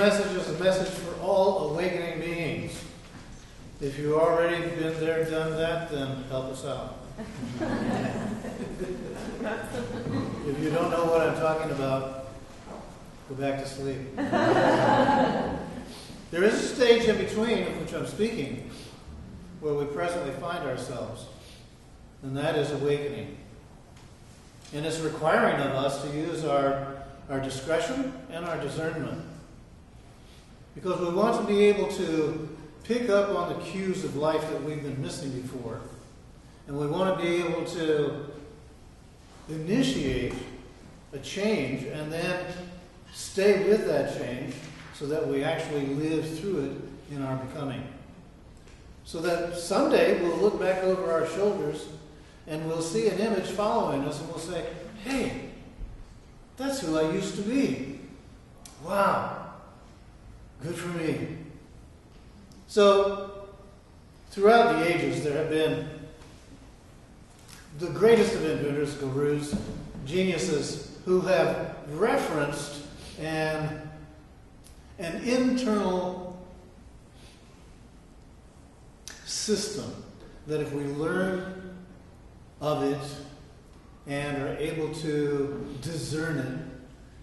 message is a message for all awakening beings. If you've already been there, done that, then help us out. If you don't know what I'm talking about, go back to sleep. There is a stage in between of which I'm speaking where we presently find ourselves, and that is awakening. And it's requiring of us to use our discretion and our discernment. Because we want to be able to pick up on the cues of life that we've been missing before. And we want to be able to initiate a change and then stay with that change so that we actually live through it in our becoming. So that someday we'll look back over our shoulders and we'll see an image following us and we'll say, hey, that's who I used to be. Wow. Good for me. So, throughout the ages, there have been the greatest of inventors, gurus, geniuses, who have referenced an internal system that if we learn of it and are able to discern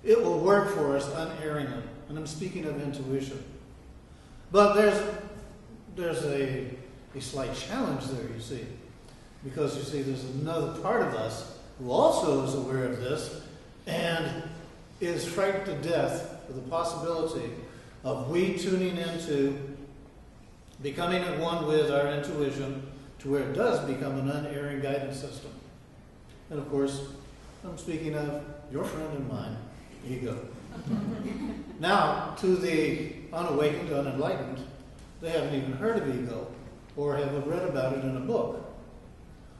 it, it will work for us unerringly. And I'm speaking of intuition. But there's a slight challenge there, you see. Because, you see, there's another part of us who also is aware of this and is frightened to death for the possibility of we tuning into becoming at one with our intuition to where it does become an unerring guidance system. And, of course, I'm speaking of your friend and mine, ego. Now, to the unawakened, unenlightened, they haven't even heard of ego or have read about it in a book.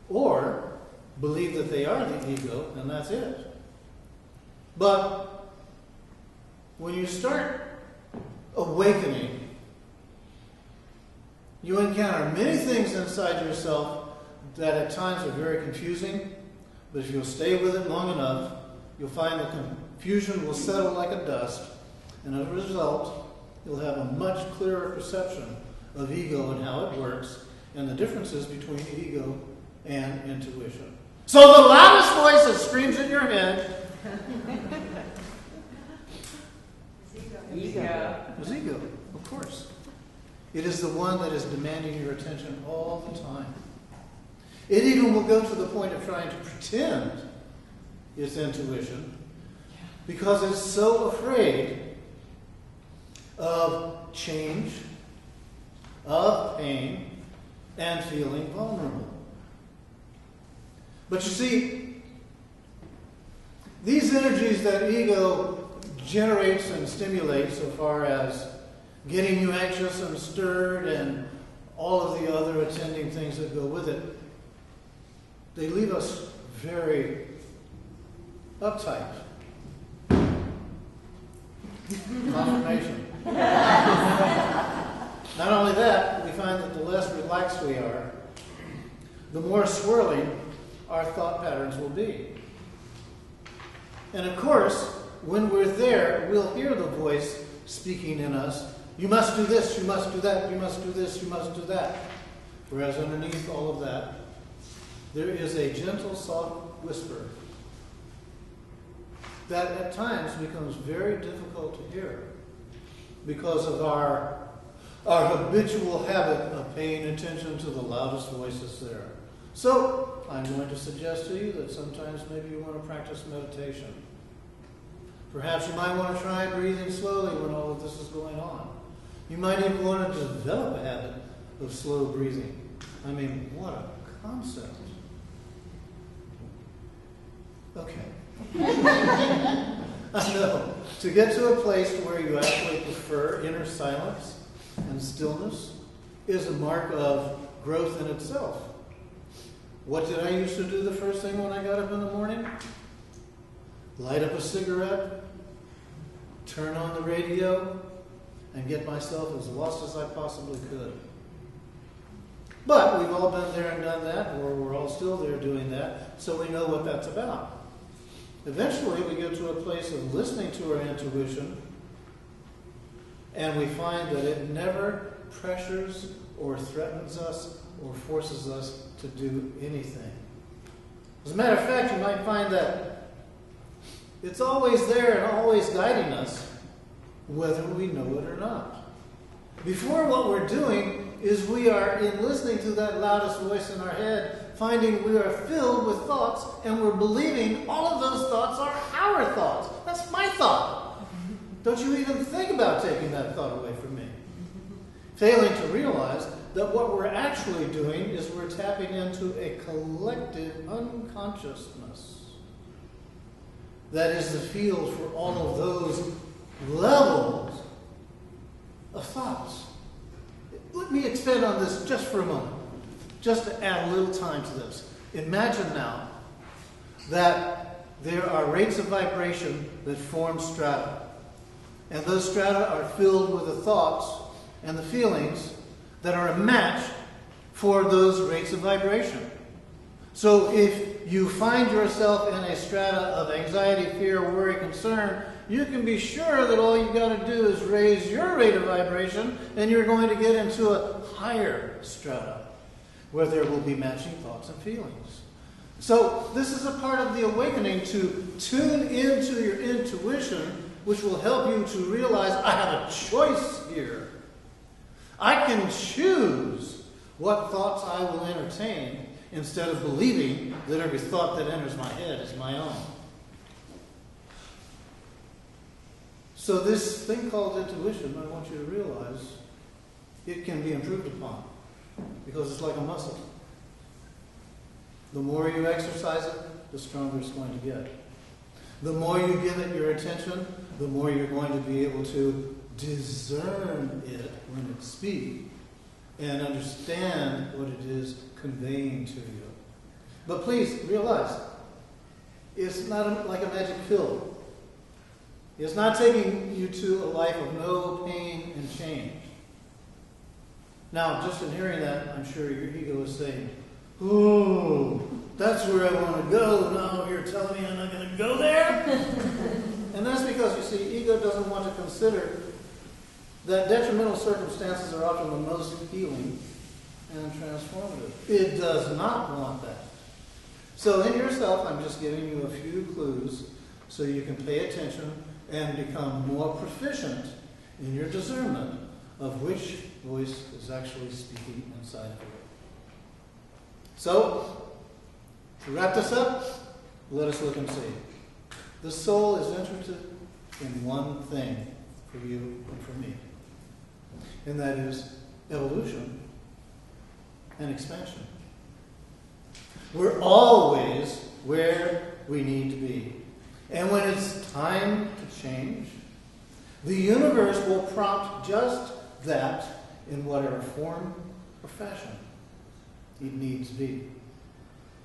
Or believe that they are the ego, and that's it. But when you start awakening, you encounter many things inside yourself that at times are very confusing, but if you'll stay with it long enough, you'll find the confusion will settle like a dust, and as a result, you'll have a much clearer perception of ego and how it works, and the differences between ego and intuition. So the loudest voice that screams in your head is ego, of course. It is the one that is demanding your attention all the time. It even will go to the point of trying to pretend it's intuition because it's so afraid of change, of pain, and feeling vulnerable. But you see, these energies that ego generates and stimulates so far as getting you anxious and stirred and all of the other attending things that go with it, they leave us very uptight. Confirmation. Not only that, we find that the less relaxed we are, the more swirling our thought patterns will be. And of course, when we're there, we'll hear the voice speaking in us, you must do this, you must do that, you must do this, you must do that. Whereas underneath all of that, there is a gentle, soft whisper that at times becomes very difficult to hear because of our habitual habit of paying attention to the loudest voices there. So, I'm going to suggest to you that sometimes maybe you want to practice meditation. Perhaps you might want to try breathing slowly when all of this is going on. You might even want to develop a habit of slow breathing. I mean, what a concept. Okay. I know. To get to a place where you actually prefer inner silence and stillness is a mark of growth in itself. What did I used to do the first thing when I got up in the morning? Light up a cigarette, turn on the radio, and get myself as lost as I possibly could. But we've all been there and done that, or we're all still there doing that, so we know what that's about. Eventually, we get to a place of listening to our intuition And we find that it never pressures or threatens us or forces us to do anything. As a matter of fact, you might find that it's always there and always guiding us, whether we know it or not. Before, what we're doing is we are, in listening to that loudest voice in our head, finding we are filled with thoughts, and we're believing all of those thoughts are our thoughts. That's my thought. Don't you even think about taking that thought away from me. Failing to realize that what we're actually doing is we're tapping into a collective unconsciousness that is the field for all of those levels of thoughts. Let me expand on this just for a moment, just to add a little time to this. Imagine now that there are rates of vibration that form strata. And those strata are filled with the thoughts and the feelings that are a match for those rates of vibration. So if you find yourself in a strata of anxiety, fear, worry, concern, you can be sure that all you've got to do is raise your rate of vibration, and you're going to get into a higher strata where there will be matching thoughts and feelings. So this is a part of the awakening to tune into your intuition, which will help you to realize I have a choice here. I can choose what thoughts I will entertain instead of believing that every thought that enters my head is my own. So this thing called intuition, I want you to realize, it can be improved upon because it's like a muscle. The more you exercise it, the stronger it's going to get. The more you give it your attention, the more you're going to be able to discern it when it speaks and understand what it is conveying to you. But please realize, it's not like a magic pill. It's not taking you to a life of no pain and change. Now, just in hearing that, I'm sure your ego is saying, "Oh, that's where I want to go. Now you're telling me I'm not going to go there?" And that's because, you see, ego doesn't want to consider that detrimental circumstances are often the most healing and transformative. It does not want that. So in yourself, I'm just giving you a few clues so you can pay attention and become more proficient in your discernment of which voice is actually speaking inside of you. So, to wrap this up, let us look and see. The soul is interested in one thing for you and for me, and that is evolution and expansion. We're always where we need to be. And when it's time to change, the universe will prompt just that in whatever form or fashion it needs to be.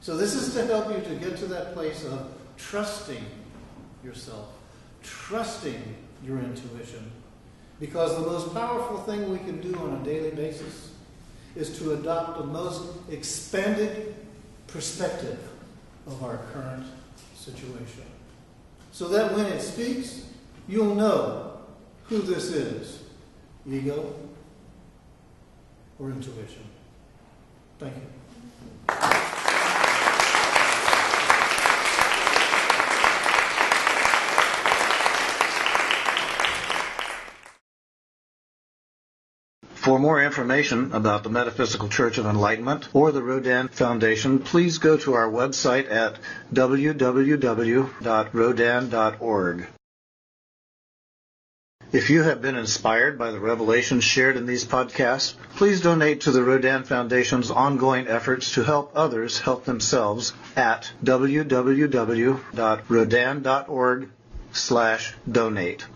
So this is to help you to get to that place of trusting yourself, trusting your intuition. Because the most powerful thing we can do on a daily basis is to adopt the most expanded perspective of our current situation. So that when it speaks, you'll know who this is, ego or intuition. Thank you. For more information about the Metaphysical Church of Enlightenment or the Rodin Foundation, please go to our website at www.rodin.org. If you have been inspired by the revelations shared in these podcasts, please donate to the Rodin Foundation's ongoing efforts to help others help themselves at www.rodin.org/donate.